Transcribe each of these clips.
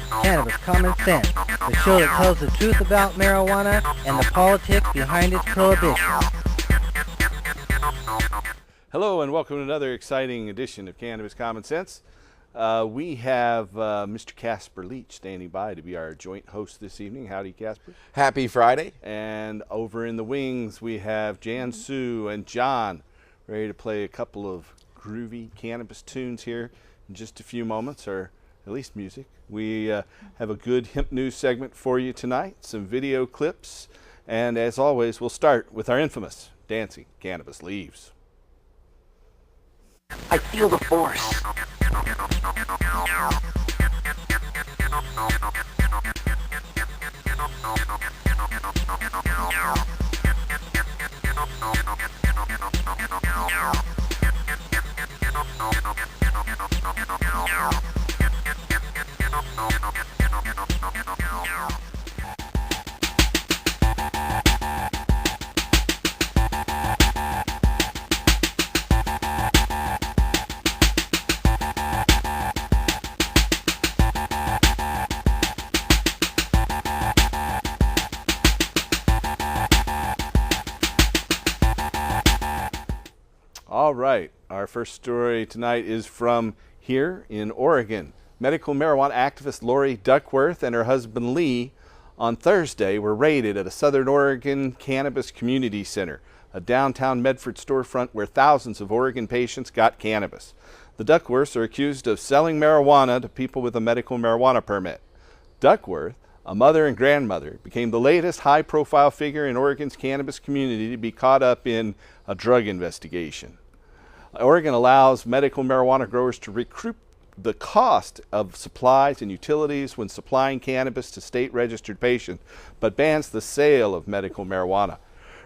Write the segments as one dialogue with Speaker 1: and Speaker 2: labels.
Speaker 1: Cannabis Common Sense, the show that tells the truth about marijuana and the politics behind its prohibition.
Speaker 2: Hello and welcome to another exciting edition of Cannabis Common Sense. We have Mr. Casper Leach standing by to be our joint host this evening. Howdy, Casper.
Speaker 3: Happy Friday.
Speaker 2: And over in the wings we have Jan Sue and John ready to play a couple of groovy cannabis tunes here in just a few moments, or at least music. We have a good hemp news segment for you tonight, some video clips, and as always we'll start with our infamous Dancing Cannabis Leaves.
Speaker 4: I feel the force.
Speaker 2: All right, our first story tonight is from here in Oregon. Medical marijuana activist Lori Duckworth and her husband Lee on Thursday were raided at a Southern Oregon cannabis community center, a downtown Medford storefront where thousands of Oregon patients got cannabis. The Duckworths are accused of selling marijuana to people with a medical marijuana permit. Duckworth, a mother and grandmother, became the latest high-profile figure in Oregon's cannabis community to be caught up in a drug investigation. Oregon allows medical marijuana growers to recoup the cost of supplies and utilities when supplying cannabis to state-registered patients, but bans the sale of medical marijuana.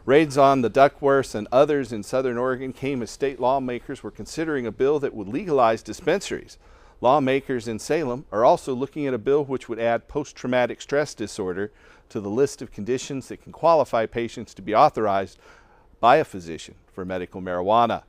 Speaker 2: Raids on the Duckworths and others in Southern Oregon came as state lawmakers were considering a bill that would legalize dispensaries. Lawmakers in Salem are also looking at a bill which would add post-traumatic stress disorder to the list of conditions that can qualify patients to be authorized by a physician for medical marijuana.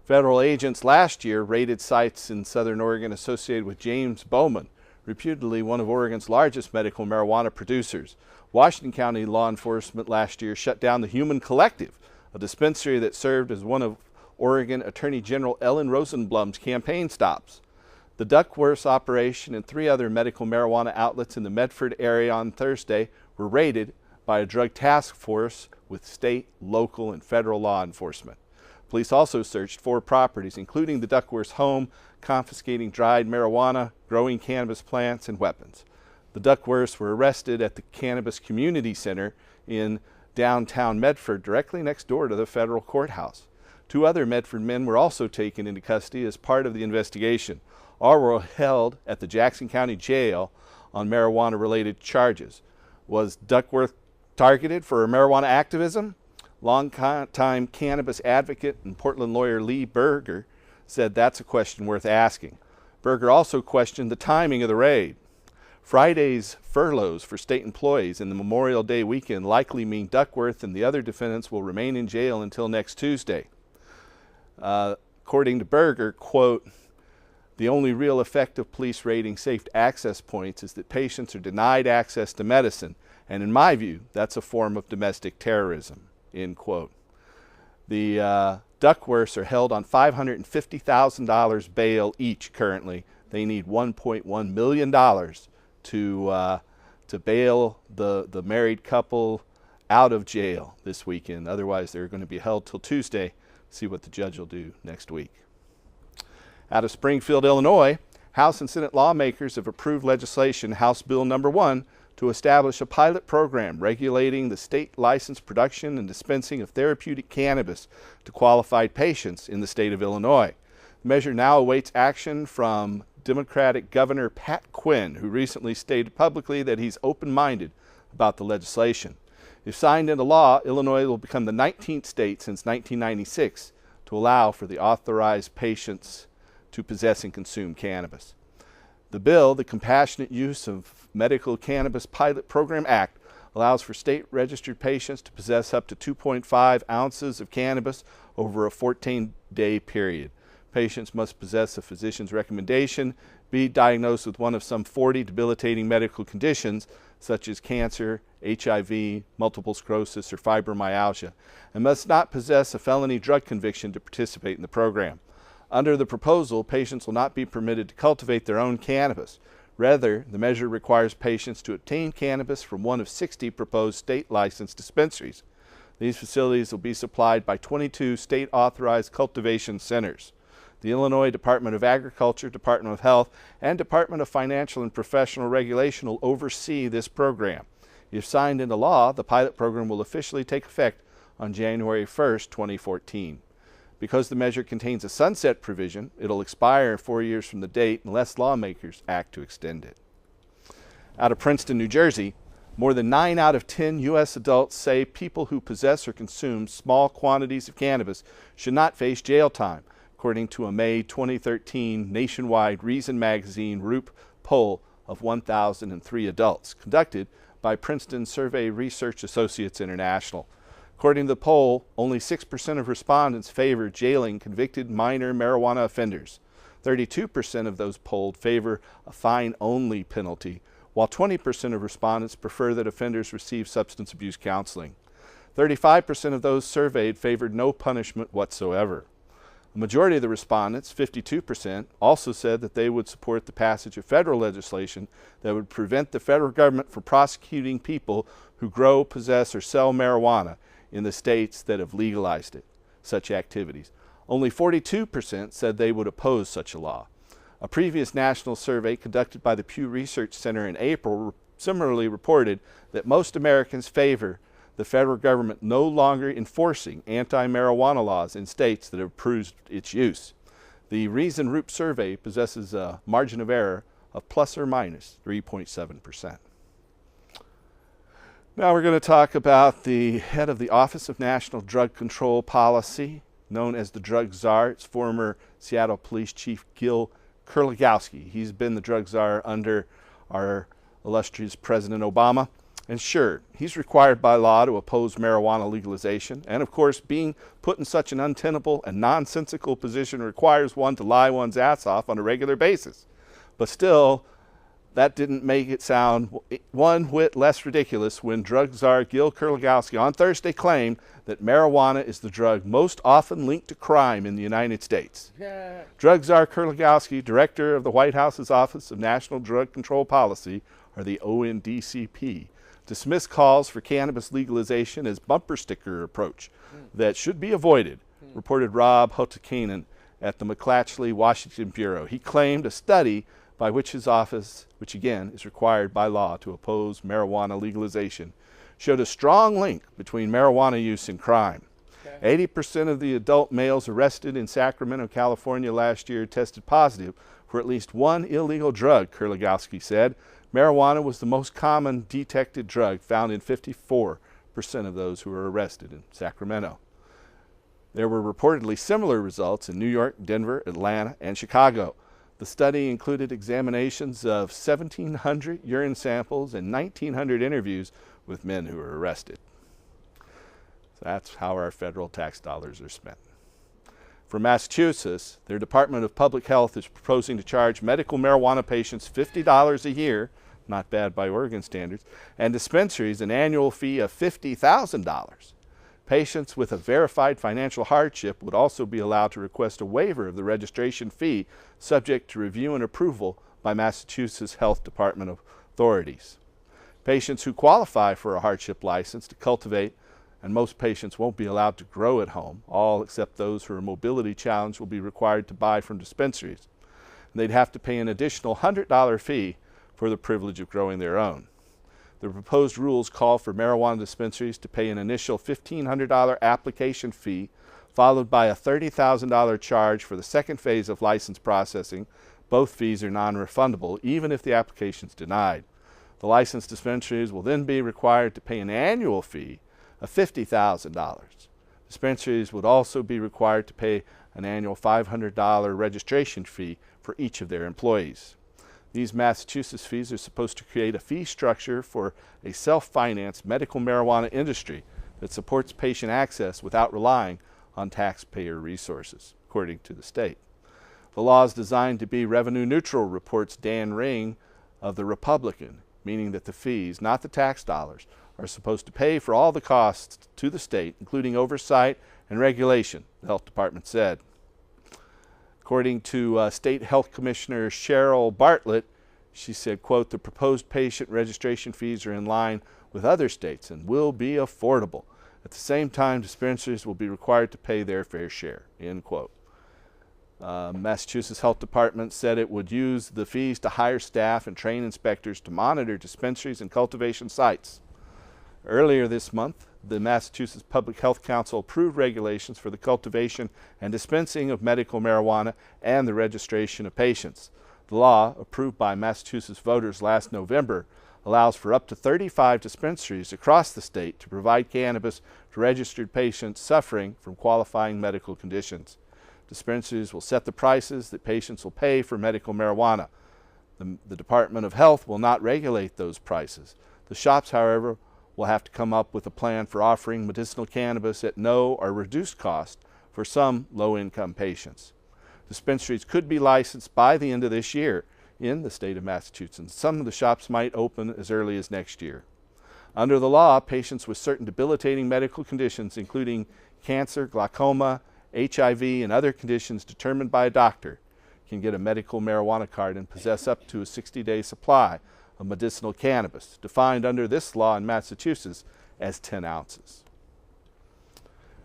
Speaker 2: Federal agents last year raided sites in Southern Oregon associated with James Bowman, reputedly one of Oregon's largest medical marijuana producers. Washington County law enforcement last year shut down the Human Collective, a dispensary that served as one of Oregon Attorney General Ellen Rosenblum's campaign stops. The Duckworths operation and 3 other medical marijuana outlets in the Medford area on Thursday were raided by a drug task force with state, local, and federal law enforcement. Police also searched 4 properties, including the Duckworths' home, confiscating dried marijuana, growing cannabis plants, and weapons. The Duckworths were arrested at the Cannabis Community Center in downtown Medford, directly next door to the federal courthouse. 2 other Medford men were also taken into custody as part of the investigation. All were held at the Jackson County Jail on marijuana-related charges. Was Duckworth targeted for marijuana activism? Longtime cannabis advocate and Portland lawyer Lee Berger said that's a question worth asking. Berger also questioned the timing of the raid. Friday's furloughs for state employees in the Memorial Day weekend likely mean Duckworth and the other defendants will remain in jail until next Tuesday. According to Berger, quote, "The only real effect of police raiding safe access points is that patients are denied access to medicine, and in my view, that's a form of domestic terrorism." End quote. The Duckworths are held on $550,000 bail each currently. They need $1.1 million to bail the married couple out of jail this weekend. Otherwise, they're going to be held till Tuesday. See what the judge will do next week. Out of Springfield, Illinois, House and Senate lawmakers have approved legislation, House Bill Number 1, to establish a pilot program regulating the state licensed production and dispensing of therapeutic cannabis to qualified patients in the state of Illinois. The measure now awaits action from Democratic Governor Pat Quinn, who recently stated publicly that he's open-minded about the legislation. If signed into law, Illinois will become the 19th state since 1996 to allow for the authorized patients to possess and consume cannabis. The bill, the Compassionate Use of Medical Cannabis Pilot Program Act, allows for state-registered patients to possess up to 2.5 ounces of cannabis over a 14-day period. Patients must possess a physician's recommendation, be diagnosed with one of some 40 debilitating medical conditions such as cancer, HIV, multiple sclerosis, or fibromyalgia, and must not possess a felony drug conviction to participate in the program. Under the proposal, patients will not be permitted to cultivate their own cannabis. Rather, the measure requires patients to obtain cannabis from one of 60 proposed state-licensed dispensaries. These facilities will be supplied by 22 state-authorized cultivation centers. The Illinois Department of Agriculture, Department of Health, and Department of Financial and Professional Regulation will oversee this program. If signed into law, the pilot program will officially take effect on January 1st, 2014. Because the measure contains a sunset provision, it'll expire 4 years from the date unless lawmakers act to extend it. Out of Princeton, New Jersey, more than 9 out of 10 U.S. adults say people who possess or consume small quantities of cannabis should not face jail time, according to a May 2013 nationwide Reason Magazine Roop poll of 1,003 adults, conducted by Princeton Survey Research Associates International. According to the poll, only 6% of respondents favor jailing convicted minor marijuana offenders. 32% of those polled favor a fine-only penalty, while 20% of respondents prefer that offenders receive substance abuse counseling. 35% of those surveyed favored no punishment whatsoever. A majority of the respondents, 52%, also said that they would support the passage of federal legislation that would prevent the federal government from prosecuting people who grow, possess, or sell marijuana in the states that have legalized such activities. Only 42% said they would oppose such a law. A previous national survey conducted by the Pew Research Center in April similarly reported that most Americans favor the federal government no longer enforcing anti-marijuana laws in states that have approved its use. The Reason Roop survey possesses a margin of error of plus or minus 3.7%. Now we're going to talk about the head of the Office of National Drug Control Policy, known as the Drug Czar. It's former Seattle Police Chief Gil Kurligowski. He's been the drug czar under our illustrious President Obama. And sure, he's required by law to oppose marijuana legalization. And of course, being put in such an untenable and nonsensical position requires one to lie one's ass off on a regular basis. But still, that didn't make it sound one whit less ridiculous when drug czar Gil Kurligowski on Thursday claimed that marijuana is the drug most often linked to crime in the United States.
Speaker 1: Yeah.
Speaker 2: Drug czar Kurligowski, director of the White House's Office of National Drug Control Policy, or the ONDCP, dismissed calls for cannabis legalization as bumper sticker approach that should be avoided, reported Rob Hotakainen at the McClatchley, Washington Bureau. He claimed a study by which his office, which again is required by law to oppose marijuana legalization, showed a strong link between marijuana use and crime. 80% of the adult males arrested in Sacramento, California last year tested positive for at least one illegal drug, Kurligowski said. Marijuana was the most common detected drug found in 54% of those who were arrested in Sacramento. There were reportedly similar results in New York, Denver, Atlanta, and Chicago. The study included examinations of 1,700 urine samples and 1,900 interviews with men who were arrested. So that's how our federal tax dollars are spent. For Massachusetts, their Department of Public Health is proposing to charge medical marijuana patients $50 a year, not bad by Oregon standards, and dispensaries an annual fee of $50,000. Patients with a verified financial hardship would also be allowed to request a waiver of the registration fee, subject to review and approval by Massachusetts Health Department authorities. Patients who qualify for a hardship license to cultivate, and most patients won't be allowed to grow at home, all except those who are mobility challenged will be required to buy from dispensaries. And they'd have to pay an additional $100 fee for the privilege of growing their own. The proposed rules call for marijuana dispensaries to pay an initial $1,500 application fee, followed by a $30,000 charge for the second phase of license processing. Both fees are non-refundable, even if the application is denied. The licensed dispensaries will then be required to pay an annual fee of $50,000. Dispensaries would also be required to pay an annual $500 registration fee for each of their employees. These Massachusetts fees are supposed to create a fee structure for a self-financed medical marijuana industry that supports patient access without relying on taxpayer resources, according to the state. The law is designed to be revenue neutral, reports Dan Ring of The Republican, meaning that the fees, not the tax dollars, are supposed to pay for all the costs to the state, including oversight and regulation, the health department said. According to State Health Commissioner Cheryl Bartlett, she said, quote, the proposed patient registration fees are in line with other states and will be affordable. At the same time, dispensaries will be required to pay their fair share, end quote. Massachusetts Health Department said it would use the fees to hire staff and train inspectors to monitor dispensaries and cultivation sites. Earlier this month, the Massachusetts Public Health Council approved regulations for the cultivation and dispensing of medical marijuana and the registration of patients. The law, approved by Massachusetts voters last November, allows for up to 35 dispensaries across the state to provide cannabis to registered patients suffering from qualifying medical conditions. Dispensaries will set the prices that patients will pay for medical marijuana. The Department of Health will not regulate those prices. The shops, however, will have to come up with a plan for offering medicinal cannabis at no or reduced cost for some low-income patients. Dispensaries could be licensed by the end of this year in the state of Massachusetts. Some of the shops might open as early as next year. Under the law, patients with certain debilitating medical conditions, including cancer, glaucoma, HIV, and other conditions determined by a doctor, can get a medical marijuana card and possess up to a 60-day supply of medicinal cannabis, defined under this law in Massachusetts as 10 ounces.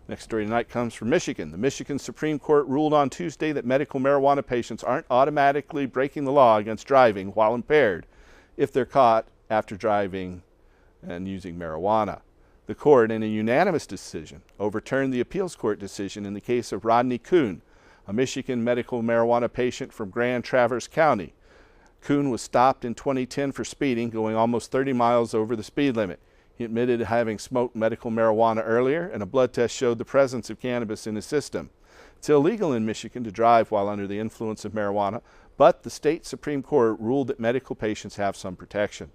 Speaker 2: Next story tonight comes from Michigan. The Michigan Supreme Court ruled on Tuesday that medical marijuana patients aren't automatically breaking the law against driving while impaired if they're caught after driving and using marijuana. The court, in a unanimous decision, overturned the appeals court decision in the case of Rodney Kuhn, a Michigan medical marijuana patient from Grand Traverse County. Kuhn was stopped in 2010 for speeding, going almost 30 miles over the speed limit. He admitted to having smoked medical marijuana earlier, and a blood test showed the presence of cannabis in his system. It's illegal in Michigan to drive while under the influence of marijuana, but the state Supreme Court ruled that medical patients have some protection.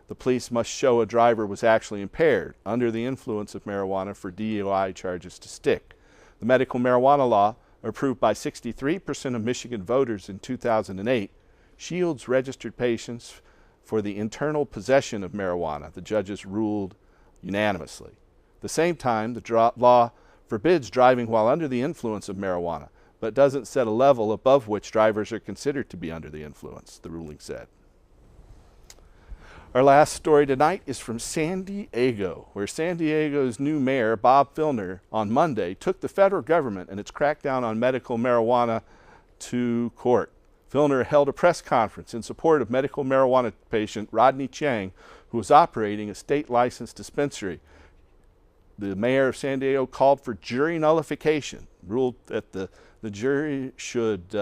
Speaker 2: The police must show a driver was actually impaired under the influence of marijuana for DUI charges to stick. The medical marijuana law, approved by 63% of Michigan voters in 2008, shields registered patients for the internal possession of marijuana. The judges ruled unanimously. At the same time, the law forbids driving while under the influence of marijuana, but doesn't set a level above which drivers are considered to be under the influence, the ruling said. Our last story tonight is from San Diego, where San Diego's new mayor, Bob Filner, on Monday took the federal government and its crackdown on medical marijuana to court. Filner held a press conference in support of medical marijuana patient Rodney Chang, who was operating a state-licensed dispensary. The mayor of San Diego called for jury nullification, ruled that the jury should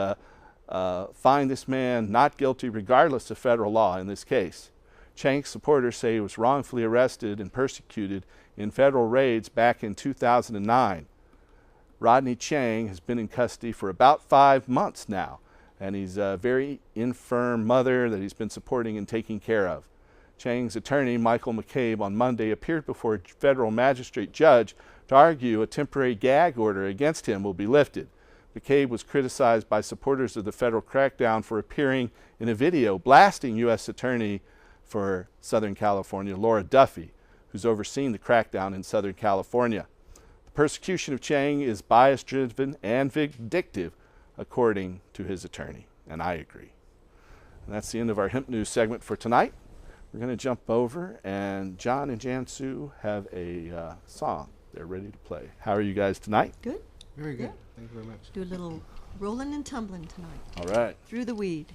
Speaker 2: find this man not guilty regardless of federal law in this case. Chang's supporters say he was wrongfully arrested and persecuted in federal raids back in 2009. Rodney Chang has been in custody for about 5 months now, and he's a very infirm mother that he's been supporting and taking care of. Chang's attorney, Michael McCabe, on Monday appeared before a federal magistrate judge to argue a temporary gag order against him will be lifted. McCabe was criticized by supporters of the federal crackdown for appearing in a video blasting U.S. Attorney for Southern California, Laura Duffy, who's overseen the crackdown in Southern California. The persecution of Chang is bias-driven and vindictive, according to his attorney, and I agree. And that's the end of our Hemp News segment for tonight. We're going to jump over, and John and Jan Sue have a song they're ready to play. How are you guys tonight?
Speaker 3: Good.
Speaker 4: Very good.
Speaker 3: Yeah.
Speaker 4: Thank you very much.
Speaker 3: Do a little rolling and tumbling tonight.
Speaker 2: All right.
Speaker 3: Through the weed.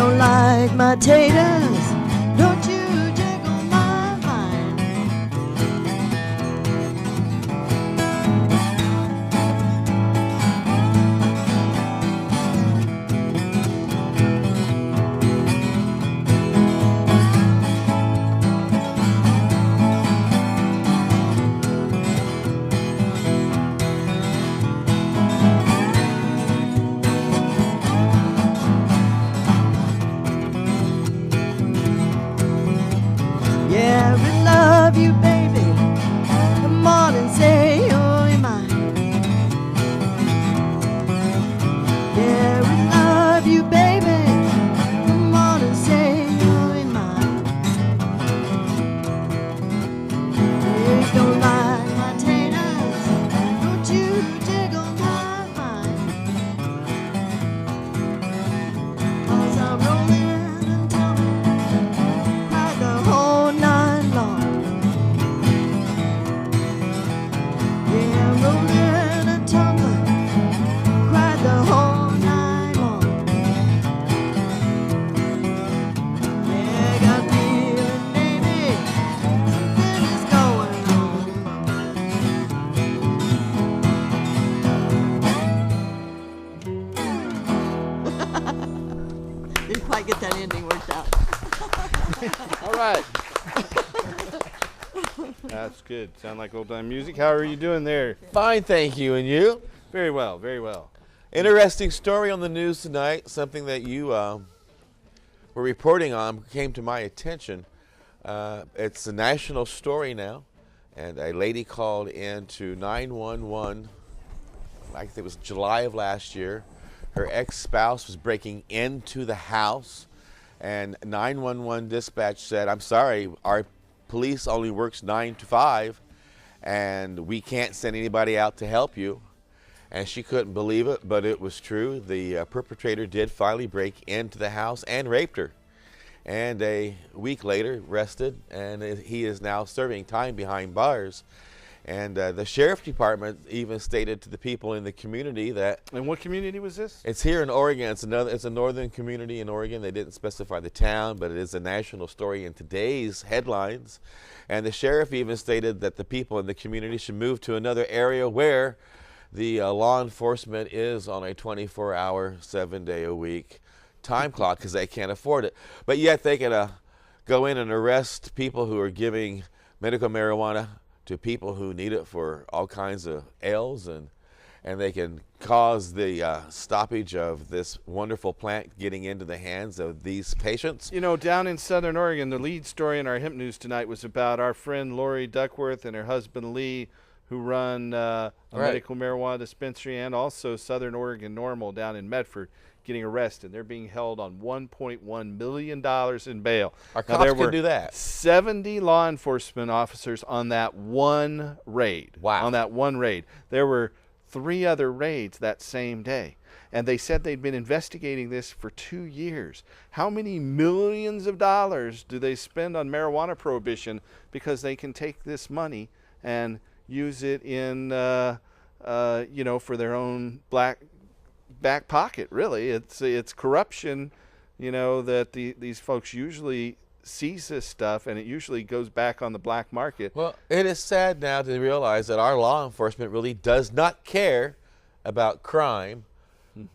Speaker 4: don't like my taters, don't you jiggle my mind. Yeah, we love you, baby. Come on and say you're mine. Yeah, we love you, baby. Come on and say you're mine. You don't like my taters, don't you jiggle my mind. 'Cause I'm rolling and tumbling, cried the whole night long. Yeah, I'm rolling and tumbling, cried the whole night long. Yeah, I got feeling, baby, something is going on. Didn't quite get that ending worked out.
Speaker 2: All right. That's good. Sound like old time music. How are you doing there?
Speaker 5: Fine, thank you. And you?
Speaker 2: Very well, very well.
Speaker 5: Interesting story on the news tonight. Something that you were reporting on came to my attention. It's a national story now, and a lady called in to 911. I think it was July of last year. Her ex-spouse was breaking into the house, and 911 dispatch said, "I'm sorry, our police only works 9 to 5, and we can't send anybody out to help you." And she couldn't believe it, but it was true. The perpetrator did finally break into the house and raped her. And a week later, arrested, and he is now serving time behind bars. And the sheriff department even stated to the people in the community that
Speaker 2: And what community was this?
Speaker 5: it's here in Oregon. It's a northern community in Oregon. They didn't specify the town, but it is a national story in today's headlines. And the sheriff even stated that the people in the community should move to another area where the law enforcement is on a 24-hour, 7-day-a-week time clock, because they can't afford it. But yet they can go in and arrest people who are giving medical marijuana to people who need it for all kinds of ails, and they can cause the stoppage of this wonderful plant getting into the hands of these patients.
Speaker 2: You know, down in Southern Oregon, the lead story in our hemp news tonight was about our friend Lori Duckworth and her husband Lee, who run a medical marijuana dispensary, and also Southern Oregon Normal down in Medford, getting arrested. They're being held on $1.1 million in bail.
Speaker 5: Our
Speaker 2: Now,
Speaker 5: cops
Speaker 2: there
Speaker 5: can
Speaker 2: were
Speaker 5: do that.
Speaker 2: 70 law enforcement officers on that one raid.
Speaker 5: Wow.
Speaker 2: On that one raid. There were 3 other raids that same day. And they said they'd been investigating this for 2 years. How many millions of dollars do they spend on marijuana prohibition because they can take this money and use it in, you know, for their own back pocket, really. It's corruption, you know, that these folks usually seize this stuff, and it usually goes back on the black market.
Speaker 5: Well, it is sad now to realize that our law enforcement really does not care about crime,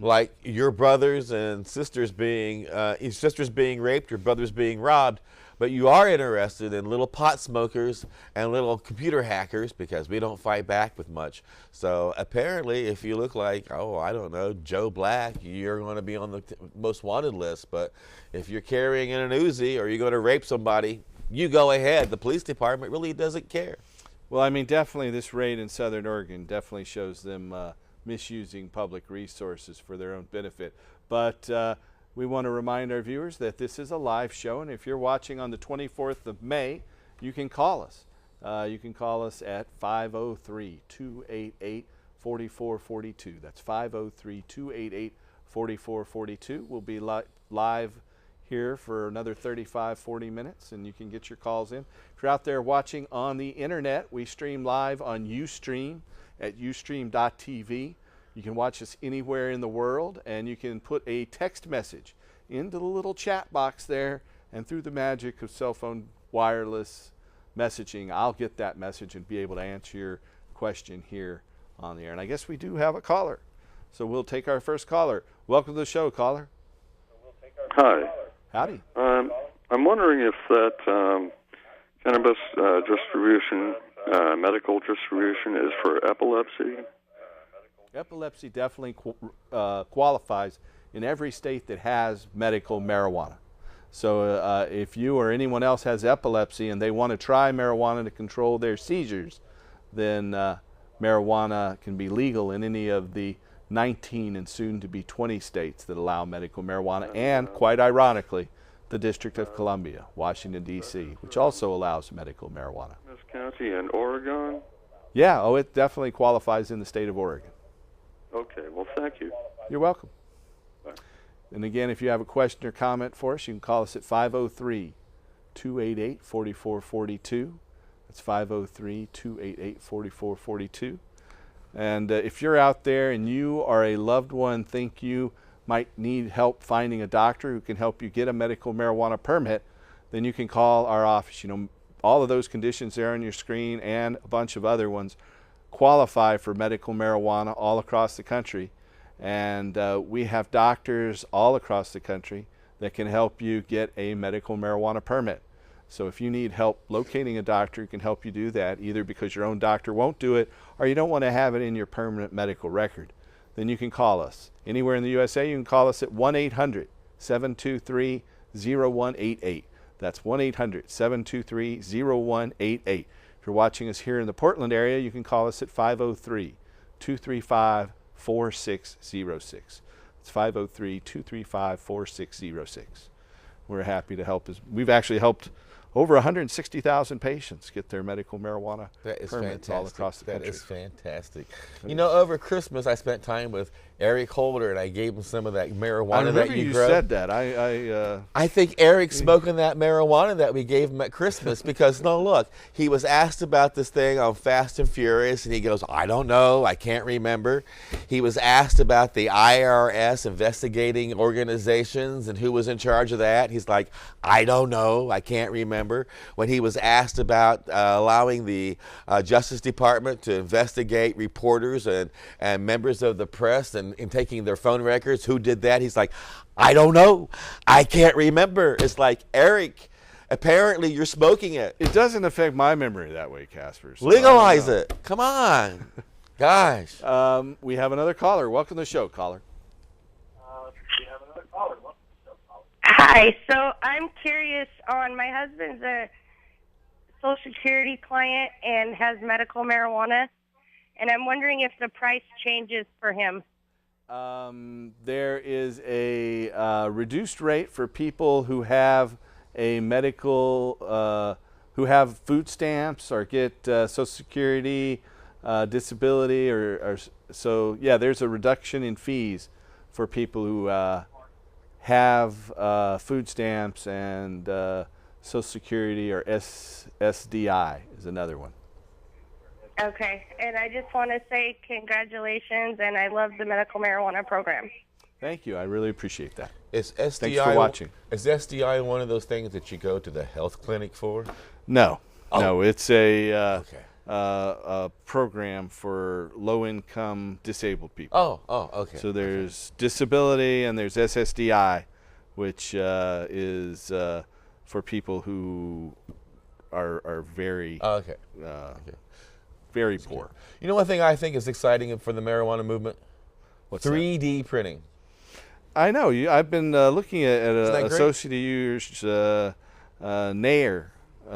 Speaker 5: like your brothers and sisters being raped, your brothers being robbed. But you are interested in little pot smokers and little computer hackers, because we don't fight back with much. So apparently, if you look like, oh, I don't know, Joe Black, you're going to be on the most wanted list. But if you're carrying in an Uzi or you're going to rape somebody, you go ahead. The police department really doesn't care.
Speaker 2: Well, I mean, definitely this raid in Southern Oregon definitely shows them misusing public resources for their own benefit. But we want to remind our viewers that this is a live show, and if you're watching on the 24th of May, you can call us. You can call us at 503-288-4442. That's 503-288-4442. We'll be live here for another 35-40 minutes, and you can get your calls in. If you're out there watching on the internet, we stream live on Ustream at ustream.tv. You can watch us anywhere in the world, and you can put a text message into the little chat box there, and through the magic of cell phone wireless messaging, I'll get that message and be able to answer your question here on the air. And I guess we do have a caller, so we'll take our first caller. Welcome to the show, caller.
Speaker 6: Hi.
Speaker 2: Howdy.
Speaker 6: I'm wondering if that cannabis distribution, medical distribution, is for epilepsy.
Speaker 2: Epilepsy definitely qualifies in every state that has medical marijuana. So if you or anyone else has epilepsy and they want to try marijuana to control their seizures, then marijuana can be legal in any of the 19 and soon to be 20 states that allow medical marijuana, and quite ironically, the District of Columbia, Washington, D.C., which also allows medical marijuana.
Speaker 6: This county and Oregon?
Speaker 2: Yeah, oh, it definitely qualifies in the state of Oregon.
Speaker 6: Okay, well, thank you.
Speaker 2: You're welcome.
Speaker 6: Bye.
Speaker 2: And again, if you have a question or comment for us, you can call us at 503-288-4442. That's 503-288-4442. And if you're out there and you or a loved one think you might need help finding a doctor who can help you get a medical marijuana permit, then you can call our office. You know, all of those conditions there on your screen and a bunch of other ones qualify for medical marijuana all across the country. And we have doctors all across the country that can help you get a medical marijuana permit. So if you need help locating a doctor who can help you do that, either because your own doctor won't do it or you don't want to have it in your permanent medical record, then you can call us. Anywhere in the USA, you can call us at 1-800-723-0188. That's 1-800-723-0188. If you're watching us here in the Portland area, you can call us at 503-235-4606. It's 503-235-4606. We're happy to help. We've actually helped over 160,000 patients get their medical marijuana permits all across the country.
Speaker 5: That is fantastic. You know, over Christmas, I spent time with Eric Holder, and I gave him some of that marijuana that you grow.
Speaker 2: Said that.
Speaker 5: I think Eric's smoking that marijuana that we gave him at Christmas because, no, look, he was asked about this thing on Fast and Furious, and he goes, I don't know, I can't remember. He was asked about the IRS investigating organizations and who was in charge of that. He's like, I don't know, I can't remember. When he was asked about allowing the Justice Department to investigate reporters and members of the press and taking their phone records, who did that? He's like, I don't know, I can't remember. It's like, Eric, apparently you're smoking it.
Speaker 2: It doesn't affect my memory that way, Casper. So
Speaker 5: legalize it. Come on. Gosh.
Speaker 2: We have another caller. Welcome to the show, caller.
Speaker 7: Hi. So I'm curious on my husband's a Social Security client and has medical marijuana, and I'm wondering if the price changes for him.
Speaker 2: There is a reduced rate for people who have a medical, who have food stamps or get Social Security, disability, or so. Yeah, there's a reduction in fees for people who have food stamps and Social Security, or SDI is another one.
Speaker 7: Okay, and I just want to say congratulations, and I love the medical marijuana program.
Speaker 2: Thank you. I really appreciate that.
Speaker 5: Is SDI,
Speaker 2: thanks for watching.
Speaker 5: Is SDI one of those things that you go to the health clinic for?
Speaker 2: No.
Speaker 5: Oh.
Speaker 2: No, it's a program for low-income disabled people.
Speaker 5: Oh, okay.
Speaker 2: So there's disability and there's SSDI, which is for people who are very very poor.
Speaker 5: You know, one thing I think is exciting for the marijuana movement?
Speaker 2: What's
Speaker 5: 3D printing.
Speaker 2: I know. I've been looking at an associate of yours, Nair,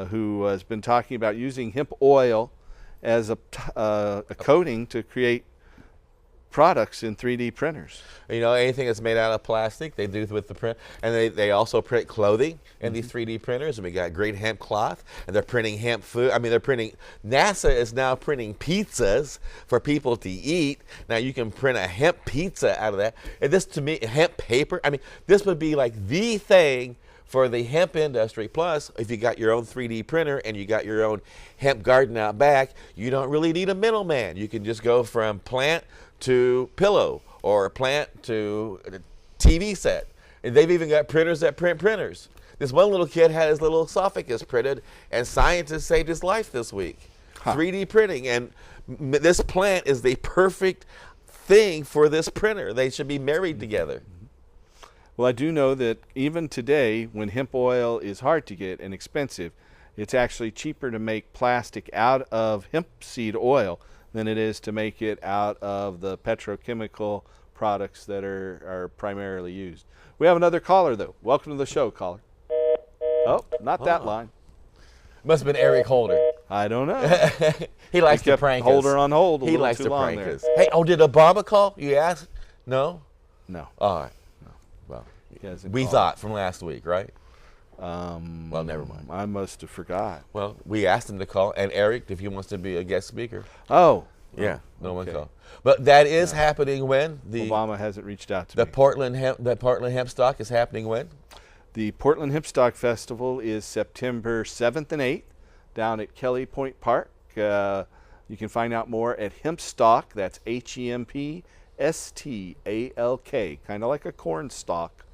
Speaker 2: who has been talking about using hemp oil as a coating to create products in 3D printers.
Speaker 5: You know, anything that's made out of plastic, they do with the print. And they also print clothing in these 3D printers. And we got great hemp cloth. And they're printing hemp food. I mean, they're printing, NASA is now printing pizzas for people to eat. Now you can print a hemp pizza out of that. And this, to me, hemp paper, I mean, this would be like the thing for the hemp industry. Plus, if you got your own 3D printer and you got your own hemp garden out back, you don't really need a middleman. You can just go from plant to pillow, or plant to TV set. And they've even got printers that print printers. This one little kid had his little esophagus printed, and scientists saved his life this week. 3D printing, and this plant is the perfect thing for this printer. They should be married together.
Speaker 2: Well, I do know that even today, when hemp oil is hard to get and expensive, it's actually cheaper to make plastic out of hemp seed oil than it is to make it out of the petrochemical products that are primarily used. We have another caller, though. Welcome to the show, caller. Oh, not that line.
Speaker 5: Must have been Eric Holder.
Speaker 2: I don't know.
Speaker 5: He likes
Speaker 2: He
Speaker 5: to
Speaker 2: kept
Speaker 5: prank
Speaker 2: Holder
Speaker 5: us.
Speaker 2: on hold a
Speaker 5: He
Speaker 2: little
Speaker 5: likes
Speaker 2: too
Speaker 5: to
Speaker 2: long
Speaker 5: prank
Speaker 2: there.
Speaker 5: us. Hey, did Obama call? You asked? No?
Speaker 2: No.
Speaker 5: All right. Well,
Speaker 2: He hasn't
Speaker 5: we
Speaker 2: called.
Speaker 5: thought from last week, right?
Speaker 2: Well,
Speaker 5: never mind.
Speaker 2: I must have forgot.
Speaker 5: Well, we asked him to call, and Eric, if he wants to be a guest speaker.
Speaker 2: Oh.
Speaker 5: Yeah, no one
Speaker 2: okay.
Speaker 5: called. But that is happening when?
Speaker 2: Obama hasn't reached out to
Speaker 5: The
Speaker 2: me.
Speaker 5: Portland hemp stock is happening when?
Speaker 2: The Portland Hemp Stock Festival is September 7th and 8th down at Kelly Point Park. You can find out more at Hempstalk. That's HEMPSTALK, kind of like a corn stalk.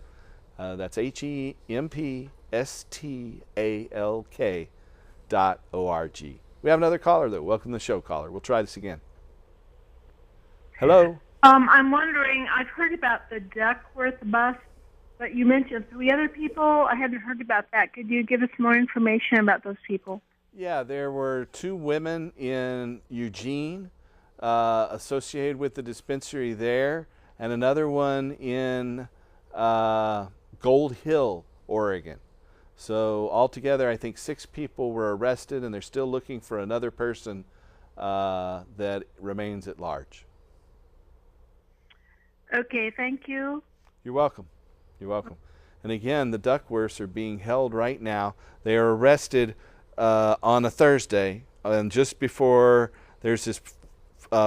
Speaker 2: That's HEMPSTALK.org. We have another caller, though. Welcome to the show, caller. We'll try this again. Hello?
Speaker 8: I'm wondering, I've heard about the Duckworth bust, but you mentioned 3 other people. I hadn't heard about that. Could you give us more information about those people?
Speaker 2: Yeah, there were 2 women in Eugene associated with the dispensary there, and another one in Gold Hill, Oregon. So altogether, I think 6 people were arrested, and they're still looking for another person that remains at large.
Speaker 8: Okay, thank you.
Speaker 2: You're welcome. You're welcome. And again, the Duckworths are being held right now. They are arrested on a Thursday, and just before there's this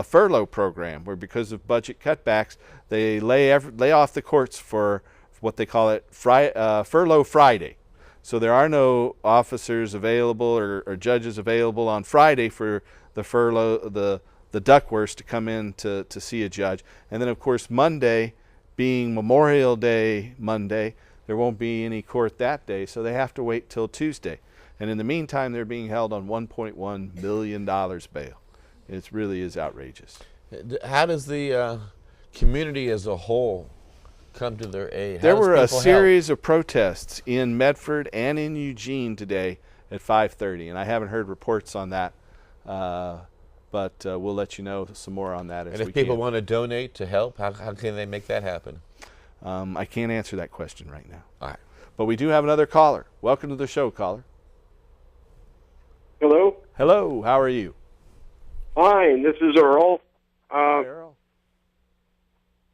Speaker 2: furlough program where, because of budget cutbacks, they lay off the courts for what they call it Furlough Friday. So there are no officers available or judges available on Friday for the furlough, the Duckworths to come in to see a judge. And then, of course, Monday, being Memorial Day Monday, there won't be any court that day, so they have to wait till Tuesday. And in the meantime, they're being held on $1.1 million bail. It really is outrageous.
Speaker 5: How does the community as a whole come to their aid?
Speaker 2: There were a series of protests in Medford and in Eugene today at 5:30, and I haven't heard reports on that, but we'll let you know some more on that as we can.
Speaker 5: And if people want to donate to help, how can they make that happen?
Speaker 2: I can't answer that question right now.
Speaker 5: All right.
Speaker 2: But we do have another caller. Welcome to the show, caller.
Speaker 9: Hello?
Speaker 2: Hello, how are you?
Speaker 9: Fine, this is Earl.
Speaker 2: Hi, Earl.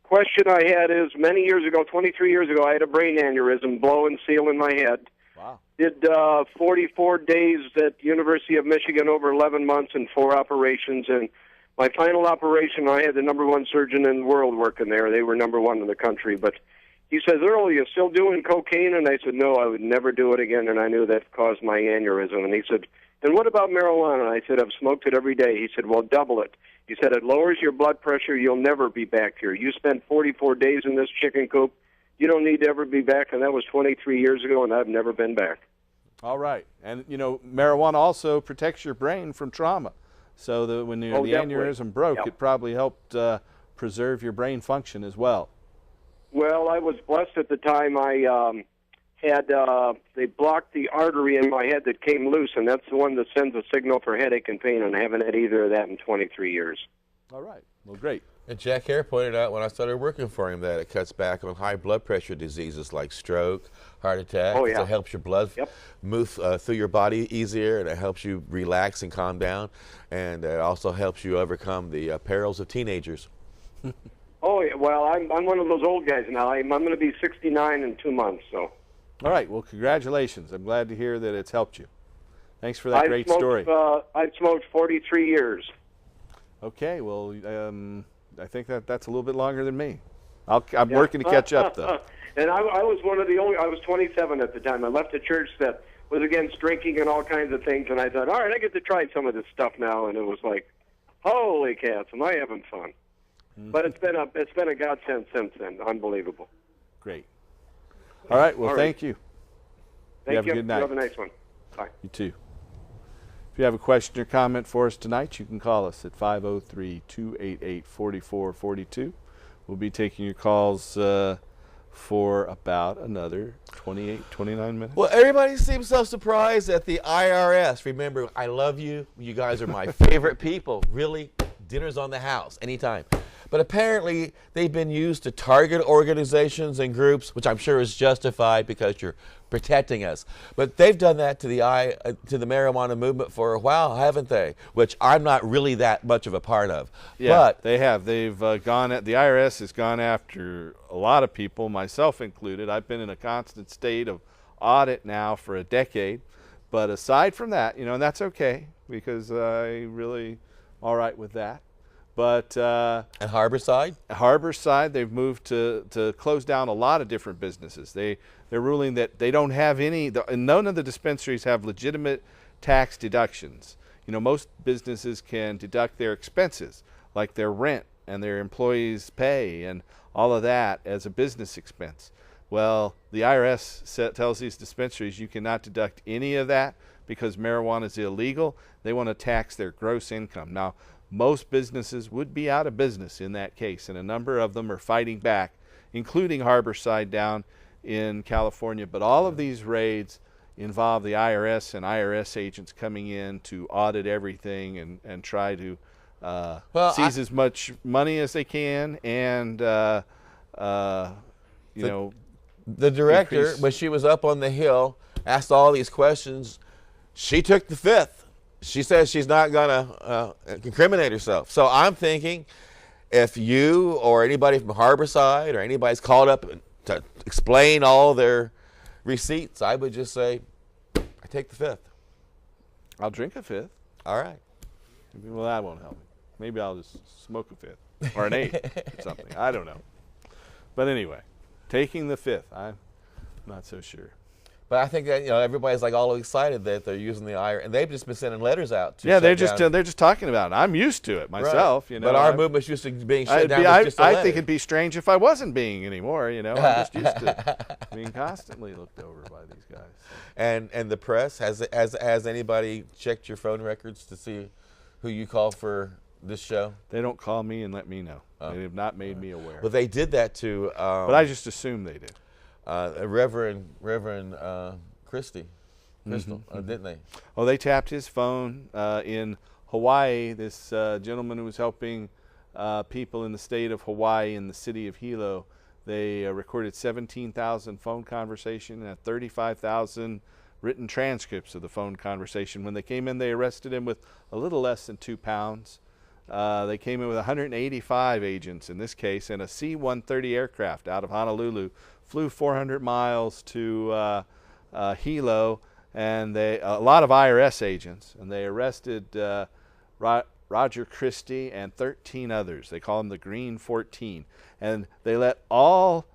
Speaker 9: Question I had is, many years ago, 23 years ago, I had a brain aneurysm, blow and seal in my head.
Speaker 2: Wow.
Speaker 9: Did 44 days at University of Michigan, over 11 months and 4 operations. And my final operation, I had the #1 surgeon in the world working there. They were #1 in the country. But he says, Earl, you still doing cocaine? And I said, no, I would never do it again. And I knew that caused my aneurysm. And he said, and what about marijuana? And I said, I've smoked it every day. He said, well, double it. He said, it lowers your blood pressure. You'll never be back here. You spent 44 days in this chicken coop. You don't need to ever be back. And that was 23 years ago, and I've never been back.
Speaker 2: All right. And, you know, marijuana also protects your brain from trauma. So when the aneurysm broke, it probably helped preserve your brain function as well.
Speaker 9: Well, I was blessed at the time. I had they blocked the artery in my head that came loose, and that's the one that sends a signal for headache and pain, and I haven't had either of that in 23 years.
Speaker 2: All right. Well, great.
Speaker 5: And Jack Hare pointed out when I started working for him that it cuts back on high blood pressure diseases like stroke, heart attack.
Speaker 9: Oh, yeah.
Speaker 5: It helps your blood move through your body easier, and it helps you relax and calm down. And it also helps you overcome the perils of teenagers.
Speaker 9: Oh, yeah. Well, I'm one of those old guys now. I'm going to be 69 in 2 months, so.
Speaker 2: All right. Well, congratulations. I'm glad to hear that it's helped you. Thanks for that great story.
Speaker 9: I've smoked 43 years.
Speaker 2: Okay. Well, I think that's a little bit longer than me. I'm working to catch up, though.
Speaker 9: And I was one of the only, I was 27 at the time. I left a church that was against drinking and all kinds of things, and I thought, all right, I get to try some of this stuff now, and it was like, holy cats, am I having fun. But it's been a godsend since then. Unbelievable.
Speaker 2: Great. All right. Well,
Speaker 9: All right.
Speaker 2: thank you.
Speaker 9: Thank
Speaker 2: have a good night.
Speaker 9: You have a nice one. Bye.
Speaker 2: You too. If you have a question or comment for us tonight, you can call us at 503-288-4442. We'll be taking your calls for about another 28, 29 minutes.
Speaker 5: Well, everybody seems so surprised at the IRS. Remember, I love you. You guys are my favorite people. Really, dinner's on the house anytime. But apparently, they've been used to target organizations and groups, which I'm sure is justified because you're protecting us. But they've done that to the marijuana movement for a while, haven't they? Which I'm not really that much of a part of.
Speaker 2: Yeah,
Speaker 5: but
Speaker 2: they have. They've the IRS has gone after a lot of people, myself included. I've been in a constant state of audit now for a decade. But aside from that, and that's okay because I really all right with that. But
Speaker 5: and Harborside,
Speaker 2: they've moved to close down a lot of different businesses. They're ruling that they don't have any. None of the dispensaries have legitimate tax deductions. Most businesses can deduct their expenses, like their rent and their employees' pay and all of that as a business expense. Well, the IRS tells these dispensaries you cannot deduct any of that because marijuana is illegal. They want to tax their gross income. Now, most businesses would be out of business in that case, and a number of them are fighting back, including Harborside down in California. But all of these raids involve the IRS and IRS agents coming in to audit everything and try to seize as much money as they can and, the
Speaker 5: director, when she was up on the Hill, asked all these questions. She took the fifth. She says she's not going to incriminate herself. So I'm thinking if you or anybody from Harborside or anybody's called up to explain all their receipts, I would just say, I take the fifth.
Speaker 2: I'll drink a fifth.
Speaker 5: All right.
Speaker 2: Well, that won't help me. Maybe I'll just smoke a fifth or an eighth or something. I don't know. But anyway, taking the fifth, I'm not so sure.
Speaker 5: But I think that everybody's like all excited that they're using the IRS, and they've just been sending letters out. To
Speaker 2: they're just talking about it. I'm used to it myself,
Speaker 5: right. But our movement's used to being shut down.
Speaker 2: I think it'd be strange if I wasn't being anymore. I'm just used to being constantly looked over by these guys.
Speaker 5: And the press has anybody checked your phone records to see who you call for this show?
Speaker 2: They don't call me and let me know. They have not made me aware.
Speaker 5: Well, they did that to.
Speaker 2: But I just assume they did.
Speaker 5: Reverend Crystal, didn't they?
Speaker 2: Oh, they tapped his phone in Hawaii. This gentleman who was helping people in the state of Hawaii in the city of Hilo. They recorded 17,000 phone conversations and 35,000 written transcripts of the phone conversation. When they came in, they arrested him with a little less than 2 pounds. They came in with 185 agents in this case, and a C-130 aircraft out of Honolulu flew 400 miles to Hilo, and a lot of IRS agents, and they arrested Roger Christie and 13 others. They call them the Green 14, and they let all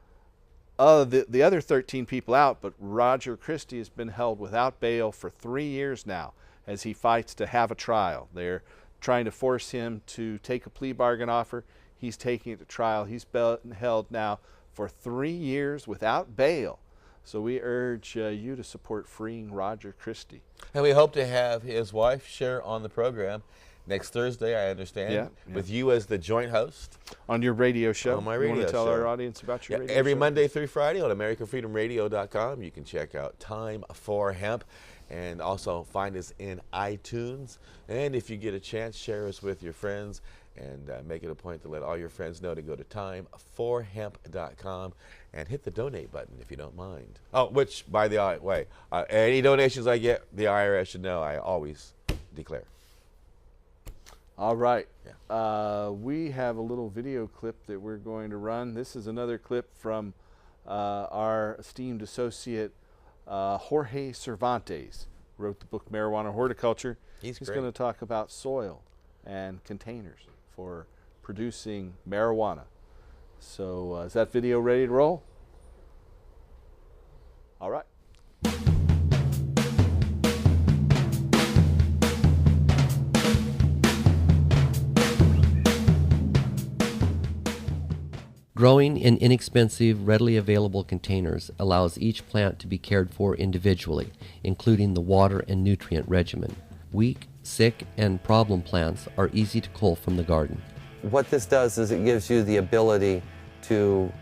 Speaker 2: the other 13 people out, but Roger Christie has been held without bail for 3 years now as he fights to have a trial. They're trying to force him to take a plea bargain offer. He's taking it to trial. He's been held now for 3 years without bail. So we urge you to support freeing Roger Christie.
Speaker 5: And we hope to have his wife share on the program next Thursday, I understand, with you as the joint host.
Speaker 2: On your radio show.
Speaker 5: On my radio show.
Speaker 2: You want to tell our audience about your radio show?
Speaker 5: Every Monday through Friday on AmericanFreedomRadio.com. You can check out Time for Hemp and also find us in iTunes. And if you get a chance, share us with your friends and make it a point to let all your friends know to go to timeforhemp.com and hit the donate button if you don't mind. Oh, which, by the way, any donations I get, the IRS should know I always declare.
Speaker 2: All right. Yeah. We have a little video clip that we're going to run. This is another clip from our esteemed associate, Jorge Cervantes, wrote the book Marijuana Horticulture.
Speaker 5: He's
Speaker 2: going to talk about soil and containers for producing marijuana. So is that video ready to roll? All right.
Speaker 10: Growing in inexpensive, readily available containers allows each plant to be cared for individually, including the water and nutrient regimen. Weak, sick, and problem plants are easy to cull from the garden.
Speaker 11: What this does is it gives you the ability to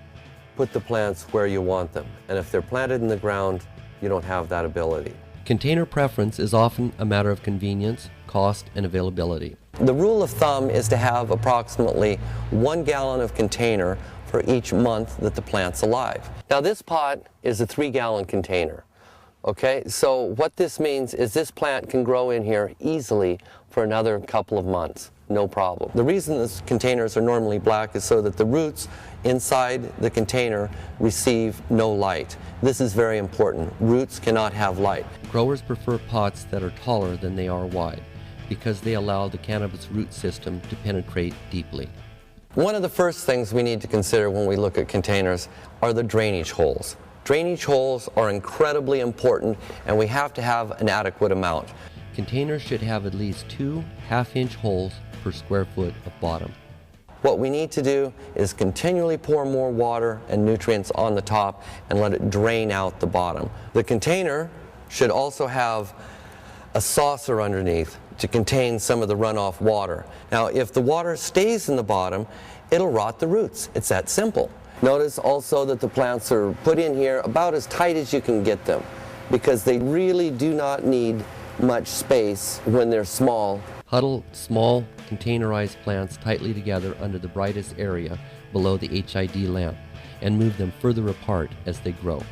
Speaker 11: put the plants where you want them. And if they're planted in the ground, you don't have that ability.
Speaker 10: Container preference is often a matter of convenience, cost, and availability.
Speaker 11: The rule of thumb is to have approximately 1 gallon of container for each month that the plant's alive. Now this pot is a 3-gallon container. Okay, so what this means is this plant can grow in here easily for another couple of months, no problem. The reason these containers are normally black is so that the roots inside the container receive no light. This is very important. Roots cannot have light.
Speaker 10: Growers prefer pots that are taller than they are wide because they allow the cannabis root system to penetrate deeply.
Speaker 11: One of the first things we need to consider when we look at containers are the drainage holes. Drainage holes are incredibly important, and we have to have an adequate amount.
Speaker 10: Containers should have at least 2 half-inch holes per square foot of bottom.
Speaker 11: What we need to do is continually pour more water and nutrients on the top and let it drain out the bottom. The container should also have a saucer underneath to contain some of the runoff water. Now, if the water stays in the bottom, it'll rot the roots. It's that simple. Notice also that the plants are put in here about as tight as you can get them, because they really do not need much space when they're small.
Speaker 10: Huddle small, containerized plants tightly together under the brightest area below the HID lamp and move them further apart as they grow.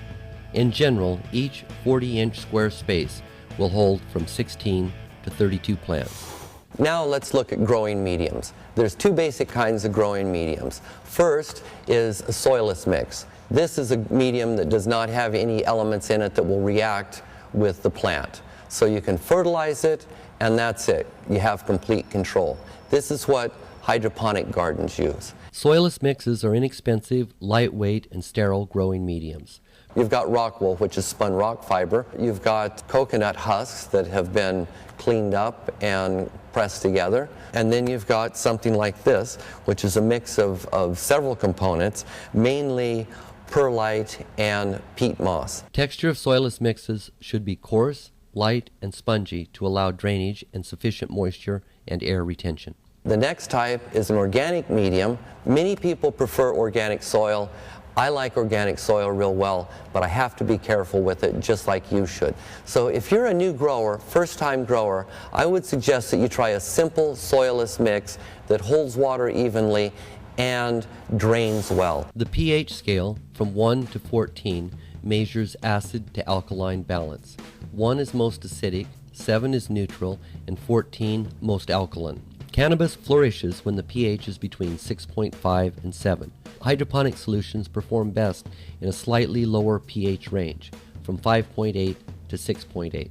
Speaker 10: In general, each 40-inch square space will hold from 16 to 32 plants.
Speaker 11: Now let's look at growing mediums. There's 2 basic kinds of growing mediums. First is a soilless mix. This is a medium that does not have any elements in it that will react with the plant. So you can fertilize it, and that's it. You have complete control. This is what hydroponic gardens use.
Speaker 10: Soilless mixes are inexpensive, lightweight, and sterile growing mediums.
Speaker 11: You've got rock wool, which is spun rock fiber. You've got coconut husks that have been cleaned up and pressed together. And then you've got something like this, which is a mix of several components, mainly perlite and peat moss.
Speaker 10: Texture of soilless mixes should be coarse, light, and spongy to allow drainage and sufficient moisture and air retention.
Speaker 11: The next type is an organic medium. Many people prefer organic soil. I like organic soil real well, but I have to be careful with it just like you should. So if you're a new grower, first-time grower, I would suggest that you try a simple soilless mix that holds water evenly and drains well.
Speaker 10: The pH scale from 1 to 14 measures acid to alkaline balance. 1 is most acidic, 7 is neutral, and 14 most alkaline. Cannabis flourishes when the pH is between 6.5 and 7. Hydroponic solutions perform best in a slightly lower pH range, from 5.8 to 6.8.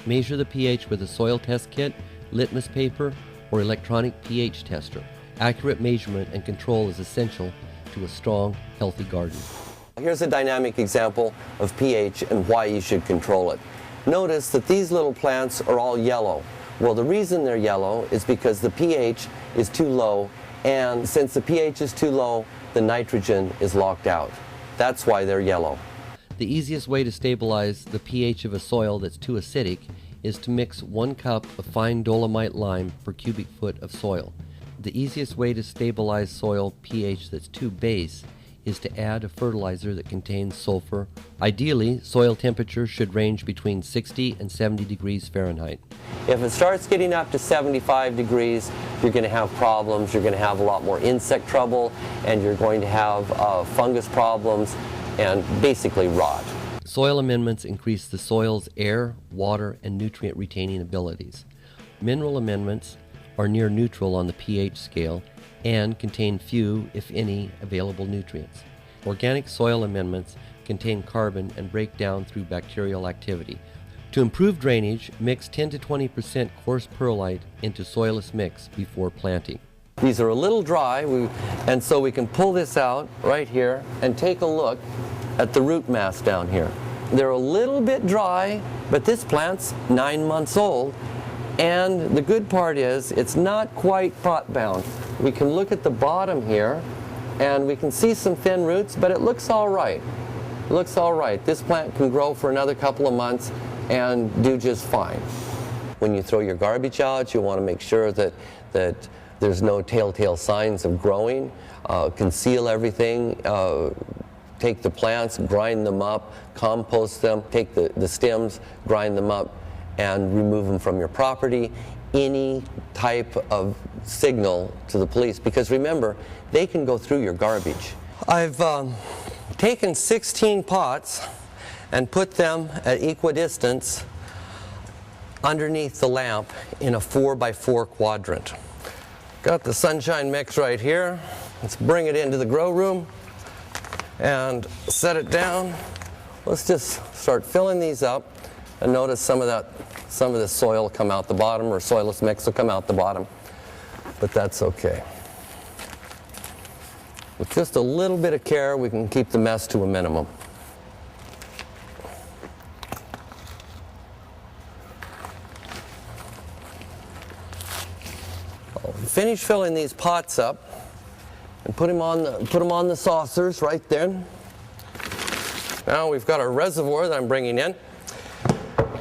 Speaker 10: Measure the pH with a soil test kit, litmus paper, or electronic pH tester. Accurate measurement and control is essential to a strong, healthy garden.
Speaker 11: Here's a dynamic example of pH and why you should control it. Notice that these little plants are all yellow. Well, the reason they're yellow is because the pH is too low, and since the pH is too low, the nitrogen is locked out. That's why they're yellow.
Speaker 10: The easiest way to stabilize the pH of a soil that's too acidic is to mix 1 cup of fine dolomite lime per cubic foot of soil. The easiest way to stabilize soil pH that's too base is to add a fertilizer that contains sulfur. Ideally, soil temperature should range between 60 and 70 degrees Fahrenheit.
Speaker 11: If it starts getting up to 75 degrees, you're going to have problems. You're going to have a lot more insect trouble, and you're going to have fungus problems and basically rot.
Speaker 10: Soil amendments increase the soil's air, water, and nutrient retaining abilities. Mineral amendments are near neutral on the pH scale and contain few, if any, available nutrients. Organic soil amendments contain carbon and break down through bacterial activity. To improve drainage, mix 10 to 20% coarse perlite into soilless mix before planting.
Speaker 11: These are a little dry, and so we can pull this out right here and take a look at the root mass down here. They're a little bit dry, but this plant's 9 months old, and the good part is it's not quite pot bound. We can look at the bottom here, and we can see some thin roots, but it looks all right. It looks all right. This plant can grow for another couple of months and do just fine. When you throw your garbage out, you want to make sure that there's no telltale signs of growing. Conceal everything. Take the plants, grind them up, compost them, take the stems, grind them up, and remove them from your property. Any type of signal to the police, because remember, they can go through your garbage. I've taken 16 pots and put them at equidistance underneath the lamp in a 4x4 quadrant. Got the sunshine mix right here. Let's bring it into the grow room and set it down. Let's just start filling these up, and notice some of the soil will come out the bottom, or soilless mix will come out the bottom, but that's okay. With just a little bit of care, we can keep the mess to a minimum. I'll finish filling these pots up and put them on the saucers right there. Now we've got our reservoir that I'm bringing in.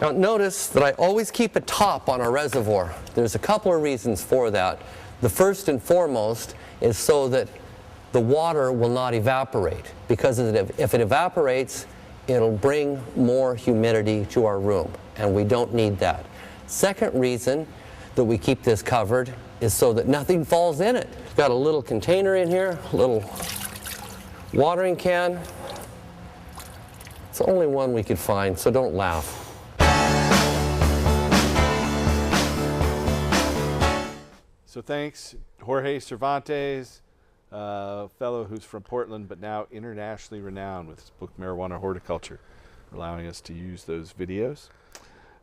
Speaker 11: Now notice that I always keep a top on a reservoir. There's a couple of reasons for that. The first and foremost is so that the water will not evaporate, because if it evaporates, it'll bring more humidity to our room, and we don't need that. Second reason that we keep this covered is so that nothing falls in it. Got a little container in here, a little watering can. It's the only one we could find, so don't laugh.
Speaker 2: So thanks, Jorge Cervantes, a fellow who's from Portland but now internationally renowned with his book Marijuana Horticulture, allowing us to use those videos.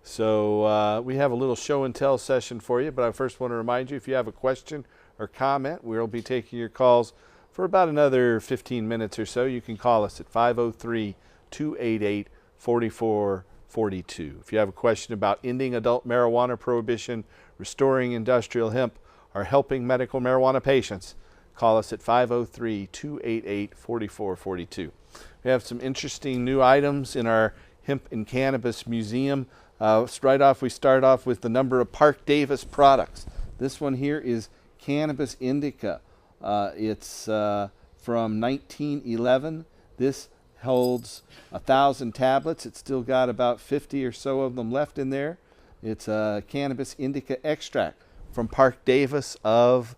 Speaker 2: So we have a little show and tell session for you, but I first want to remind you, if you have a question or comment, we'll be taking your calls for about another 15 minutes or so. You can call us at 503-288-4442. If you have a question about ending adult marijuana prohibition, restoring industrial hemp, or helping medical marijuana patients, call us at 503-288-4442. We have some interesting new items in our Hemp and Cannabis Museum. Right off, we start off with the number of Park Davis products. This one here is Cannabis Indica. It's from 1911. This holds 1,000 tablets. It's still got about 50 or so of them left in there. It's a Cannabis Indica extract from Park Davis of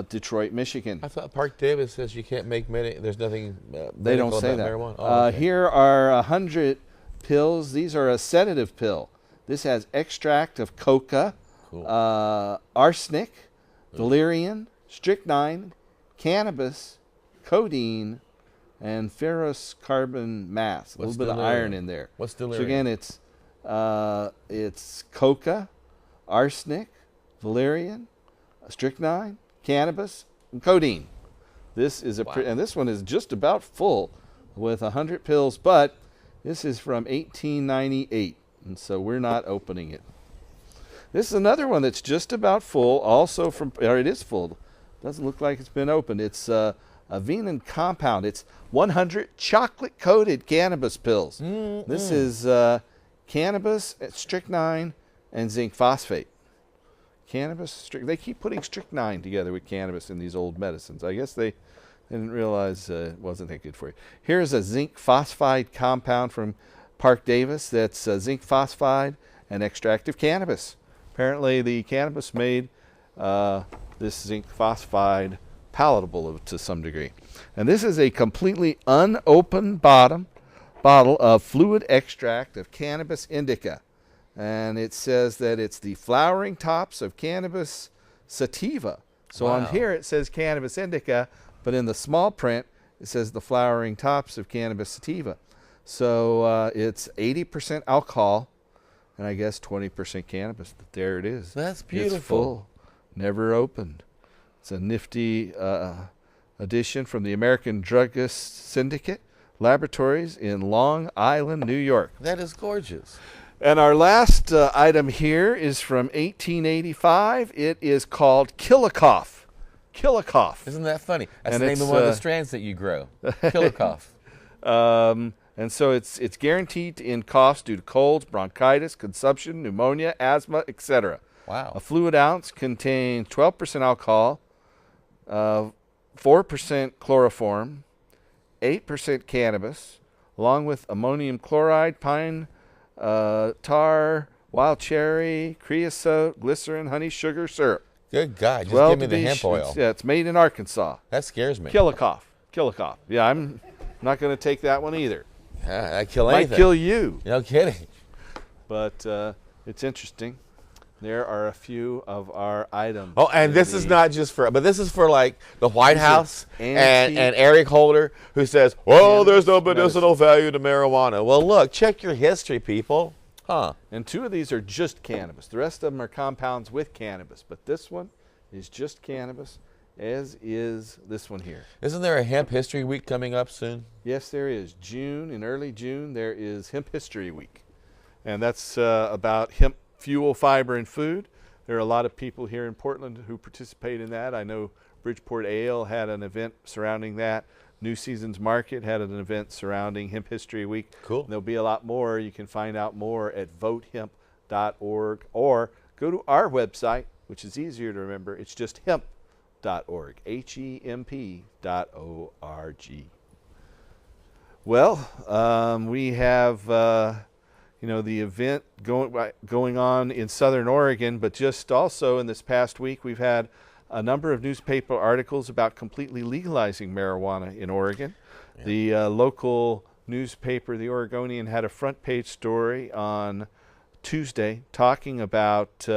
Speaker 2: Detroit, Michigan.
Speaker 5: I thought Park Davis says you can't make many. There's nothing.
Speaker 2: They don't say that.
Speaker 5: Marijuana. Oh, okay.
Speaker 2: Here are 100 pills. These are a sedative pill. This has extract of coca,
Speaker 5: Cool.
Speaker 2: Arsenic, valerian, strychnine, cannabis, codeine, and ferrous carbon mass. A little bit of iron in there.
Speaker 5: What's delirium?
Speaker 2: So again, it's coca, arsenic, valerian, strychnine, cannabis, and codeine. This is and this one is just about full with 100 pills, but this is from 1898, and so we're not opening it. This is another one that's just about full, also from, or it is full. Doesn't look like it's been opened. It's a Venin compound. It's 100 chocolate-coated cannabis pills. This is cannabis, strychnine, and zinc phosphate. Cannabis, they keep putting strychnine together with cannabis in these old medicines. I guess they didn't realize it wasn't that good for you. Here's a zinc phosphide compound from Park Davis. That's zinc phosphide and extract of cannabis. Apparently the cannabis made this zinc phosphide palatable to some degree. And this is a completely unopened bottle of fluid extract of Cannabis Indica. And it says that it's the flowering tops of Cannabis sativa. So on here it says Cannabis Indica, but in the small print it says the flowering tops of Cannabis sativa. So it's 80% alcohol and I guess 20% cannabis. But there it is.
Speaker 5: That's beautiful.
Speaker 2: It's full, never opened. It's a nifty addition from the American Druggist Syndicate Laboratories in Long Island, New York.
Speaker 5: That is gorgeous.
Speaker 2: And our last item here is from 1885. It is called Killicoff. Killacough.
Speaker 5: Isn't that funny? That's
Speaker 2: And
Speaker 5: the name
Speaker 2: it's,
Speaker 5: of one of the strands that you grow. Killacough.
Speaker 2: And so it's guaranteed to end coughs due to colds, bronchitis, consumption, pneumonia, asthma, etc.
Speaker 5: Wow.
Speaker 2: A fluid ounce contains 12% alcohol, 4% chloroform, 8% cannabis, along with ammonium chloride, pine tar, wild cherry, creosote, glycerin, honey, sugar, syrup.
Speaker 5: Good God. Just
Speaker 2: Well,
Speaker 5: give me the hemp oil.
Speaker 2: It's made in Arkansas.
Speaker 5: That scares me.
Speaker 2: Killacough. Yeah, I'm not going to take that one either.
Speaker 5: That kill
Speaker 2: Might
Speaker 5: anything.
Speaker 2: kill you.
Speaker 5: No kidding.
Speaker 2: But it's interesting. There are a few of our items.
Speaker 5: Oh, and this is not just for, but this is for like the White House and Eric Holder, who says, well, there's no medicinal value to marijuana. Well, look, check your history, people. Huh.
Speaker 2: And 2 of these are just cannabis. The rest of them are compounds with cannabis. But this one is just cannabis, as is this one here.
Speaker 5: Isn't there a Hemp History Week coming up soon?
Speaker 2: Yes, there is. In early June, there is Hemp History Week. And that's about hemp fuel, fiber, and food. There are a lot of people here in Portland who participate in that. I know Bridgeport Ale had an event surrounding that. New Seasons Market had an event surrounding Hemp History Week.
Speaker 5: Cool.
Speaker 2: And there'll be a lot more. You can find out more at votehemp.org or go to our website, which is easier to remember. It's just hemp.org, HEMP.org. Well, we have the event going on in Southern Oregon, but just also in this past week we've had a number of newspaper articles about completely legalizing marijuana in Oregon. Yeah. The local newspaper, the Oregonian, had a front page story on Tuesday talking about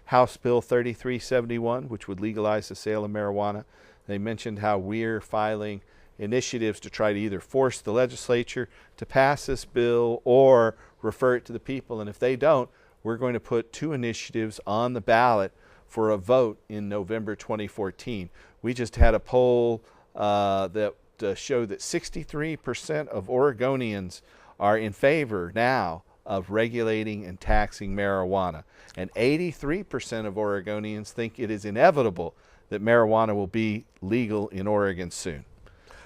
Speaker 2: House Bill 3371, which would legalize the sale of marijuana. They mentioned how we're filing initiatives to try to either force the legislature to pass this bill or refer it to the people. And if they don't, we're going to put 2 initiatives on the ballot for a vote in November 2014. We just had a poll that showed that 63% of Oregonians are in favor now of regulating and taxing marijuana. And 83% of Oregonians think it is inevitable that marijuana will be legal in Oregon soon.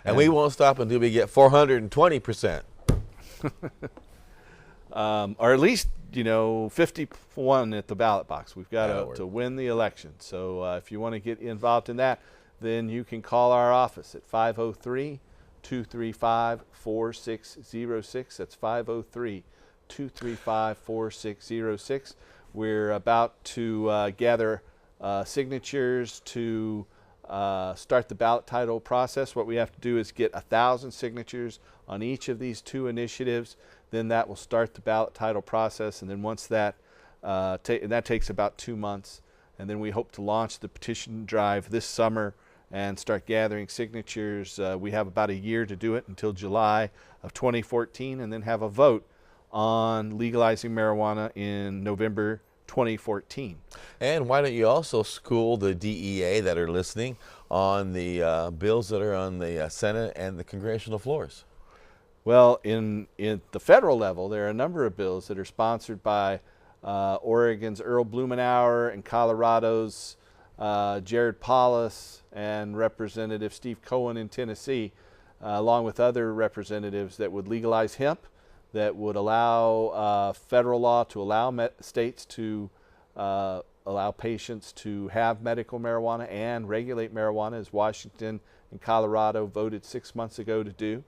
Speaker 5: And we won't stop until we get 420%.
Speaker 2: Or at least, 51 at the ballot box. We've got to win the election. So if you want to get involved in that, then you can call our office at 503-235-4606. That's 503-235-4606. We're about to gather signatures to start the ballot title process. What we have to do is get 1,000 signatures on each of these 2 initiatives. Then that will start the ballot title process, and then once that and that takes about 2 months, and then we hope to launch the petition drive this summer and start gathering signatures. We have about a year to do it until July of 2014, and then have a vote on legalizing marijuana in November 2014.
Speaker 5: And why don't you also school the DEA that are listening on the bills that are on the Senate and the congressional floors?
Speaker 2: Well, in the federal level, there are a number of bills that are sponsored by Oregon's Earl Blumenauer and Colorado's Jared Paulus and Representative Steve Cohen in Tennessee, along with other representatives that would legalize hemp, that would allow federal law to allow states to allow patients to have medical marijuana and regulate marijuana, as Washington and Colorado voted 6 months ago to do.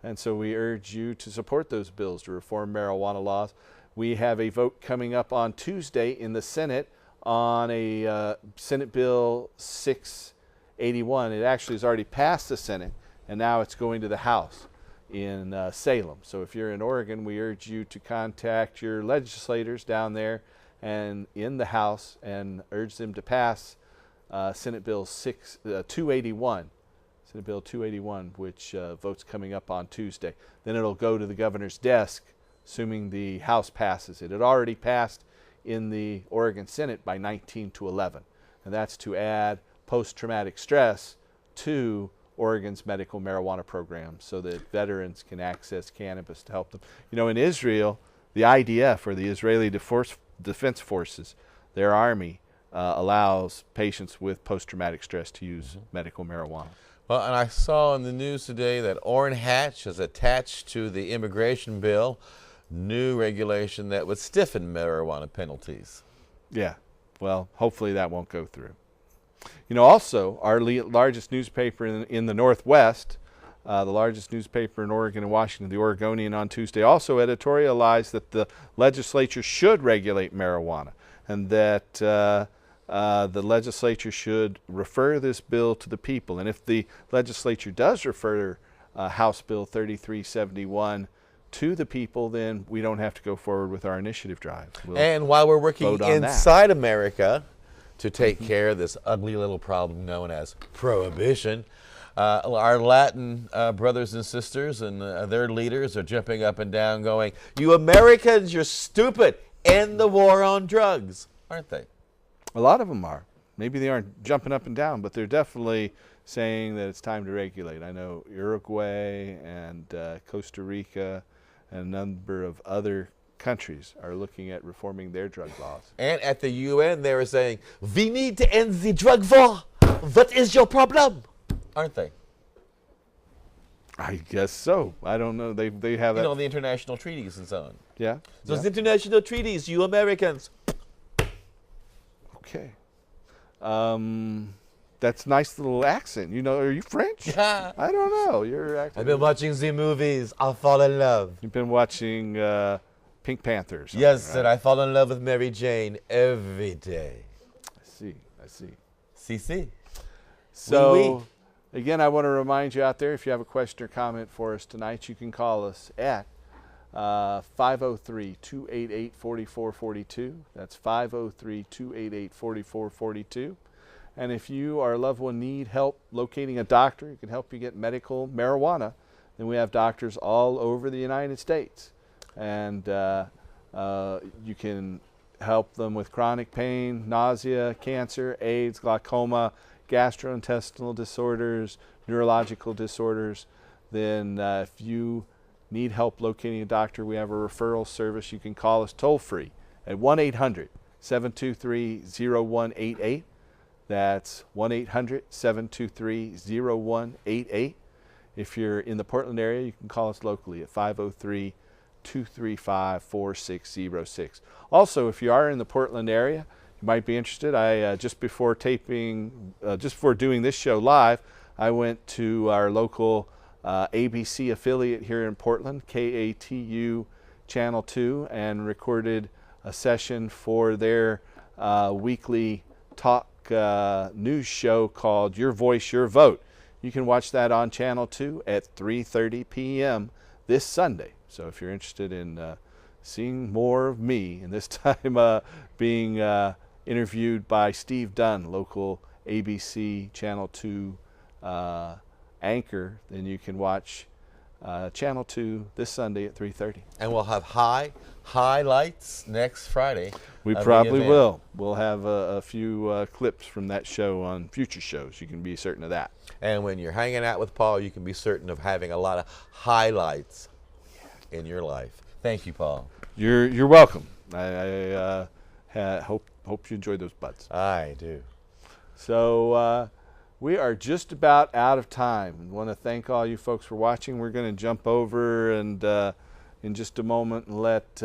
Speaker 2: And so we urge you to support those bills to reform marijuana laws. We have a vote coming up on Tuesday in the Senate on a Senate Bill 681. It actually has already passed the Senate, and now it's going to the House in Salem. So if you're in Oregon, we urge you to contact your legislators down there and in the House and urge them to pass Senate Bill 281. Senate Bill 281, which vote's coming up on Tuesday. Then it'll go to the governor's desk, assuming the House passes it. It already passed in the Oregon Senate by 19-11, and that's to add post-traumatic stress to Oregon's medical marijuana program so that veterans can access cannabis to help them. In Israel, the IDF, or the Israeli Defense Forces, their army, allows patients with post-traumatic stress to use medical marijuana.
Speaker 5: Well, and I saw in the news today that Orrin Hatch has attached to the immigration bill new regulation that would stiffen marijuana penalties.
Speaker 2: Yeah, well, hopefully that won't go through. You know, also, our largest newspaper in the Northwest, the largest newspaper in Oregon and Washington, the Oregonian, on Tuesday, also editorialized that the legislature should regulate marijuana and that the legislature should refer this bill to the people. And if the legislature does refer House Bill 3371 to the people, then we don't have to go forward with our initiative drive.
Speaker 5: And while we're working inside
Speaker 2: that.
Speaker 5: America to take care of this ugly little problem known as prohibition, our Latin brothers and sisters and their leaders are jumping up and down going, "You Americans, you're stupid. End the war on drugs," aren't they?
Speaker 2: A lot of them are. Maybe they aren't jumping up and down, but they're definitely saying that it's time to regulate. I know Uruguay and Costa Rica and a number of other countries are looking at reforming their drug laws.
Speaker 5: And at the UN, they were saying, "We need to end the drug war. What is your problem?" Aren't they?
Speaker 2: I guess so. I don't know. They have
Speaker 5: the international treaties and so on.
Speaker 2: Yeah.
Speaker 5: Those international treaties, you Americans.
Speaker 2: Okay. That's a nice little accent. You know, are you French? I don't know. Your accent.
Speaker 5: I've been watching the movies. I'll fall in love.
Speaker 2: You've been watching Pink Panther.
Speaker 5: Yes,
Speaker 2: right?
Speaker 5: and I fall in love with Mary Jane every day.
Speaker 2: I see.
Speaker 5: See.
Speaker 2: So,
Speaker 5: Oui.
Speaker 2: Again, I want to remind you out there, if you have a question or comment for us tonight, you can call us at 503-288-4442. That's 503-288-4442. And if you or a loved one need help locating a doctor who can help you get medical marijuana, then we have doctors all over the United States. And you can help them with chronic pain, nausea, cancer, AIDS, glaucoma, gastrointestinal disorders, neurological disorders. Then if you need help locating a doctor, we have a referral service. You can call us toll free at 1-800-723-0188. That's 1-800-723-0188. If you're in the Portland area, you can call us locally at 503-235-4606. Also, if you are in the Portland area, you might be interested. I just before doing this show live, I went to our local ABC affiliate here in Portland, KATU Channel 2, and recorded a session for their weekly talk news show called Your Voice, Your Vote. You can watch that on Channel 2 at 3:30 p.m. this Sunday. So if you're interested in seeing more of me, and this time being interviewed by Steve Dunn, local ABC Channel 2 anchor, then you can watch Channel 2 this Sunday at 3:30.
Speaker 5: And we'll have highlights next Friday.
Speaker 2: We probably will. We'll have a few clips from that show on future shows. You can be certain of that.
Speaker 5: And when you're hanging out with Paul, you can be certain of having a lot of highlights in your life. Thank you, Paul.
Speaker 2: You're welcome. I hope you enjoyed those buds.
Speaker 5: I do.
Speaker 2: So we are just about out of time. I want to thank all you folks for watching. We're going to jump over and in just a moment and let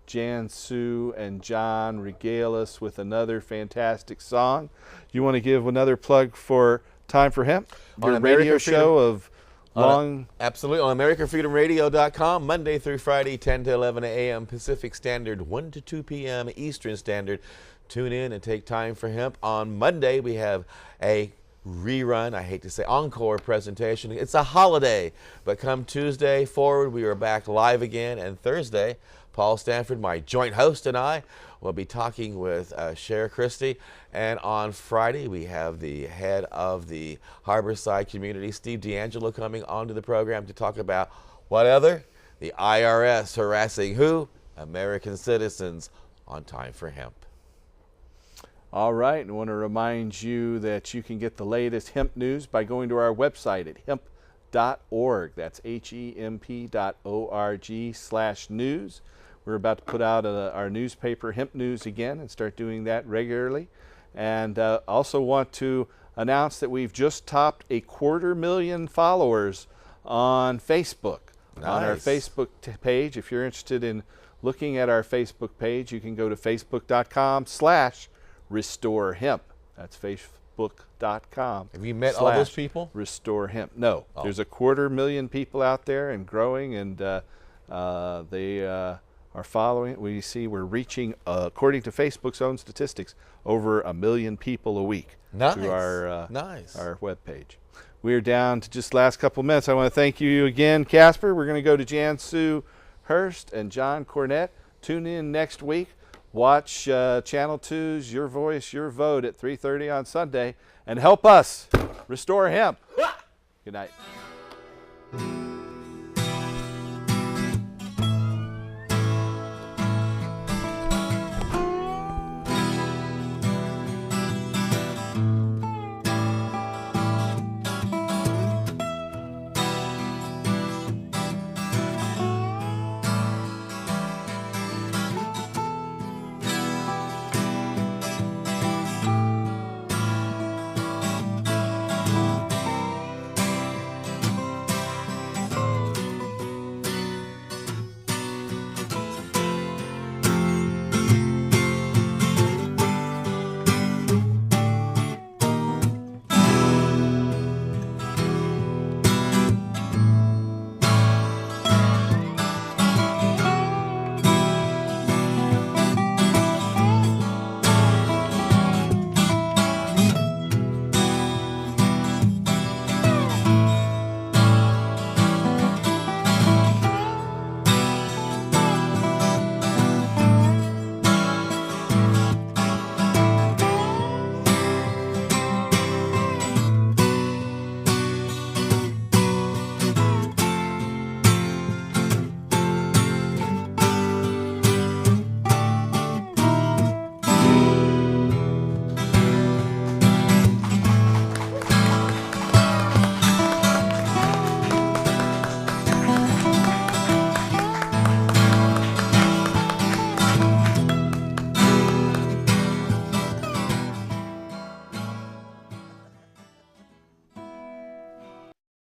Speaker 2: Jan Sue and John regale us with another fantastic song. You want to give another plug for Time for Hemp, your radio show of long...
Speaker 5: Absolutely. On AmericanFreedomRadio.com, Monday through Friday, 10 to 11 a.m. Pacific Standard, 1 to 2 p.m. Eastern Standard. Tune in and take Time for Hemp. On Monday, we have a rerun, I hate to say encore presentation. It's a holiday, but come Tuesday forward, we are back live again. And Thursday, Paul Stanford, my joint host, and I will be talking with Cher Christie. And on Friday, we have the head of the Harborside community, Steve D'Angelo, coming onto the program to talk about what other? The IRS harassing who? American citizens on Time for Hemp.
Speaker 2: All right, and I want to remind you that you can get the latest hemp news by going to our website at hemp.org. That's HEMP.org/news. We're about to put out our newspaper, Hemp News, again and start doing that regularly. And also want to announce that we've just topped 250,000 followers on Facebook. On our
Speaker 5: Nice.
Speaker 2: Facebook page. If you're interested in looking at our Facebook page, you can go to facebook.com/restorehemp. That's facebook.com.
Speaker 5: Have you met all those people?
Speaker 2: Restore Hemp. No,
Speaker 5: Oh.
Speaker 2: there's 250,000 people out there and growing, and they are following it. We see we're reaching, according to Facebook's own statistics, over 1 million people a week through our our webpage. We're down to just the last couple minutes. I want to thank you again, Casper. We're going to go to Jan Sue Hurst and John Cornett. Tune in next week. Watch Channel 2's Your Voice, Your Vote at 3:30 on Sunday, and help us restore hemp. Good night.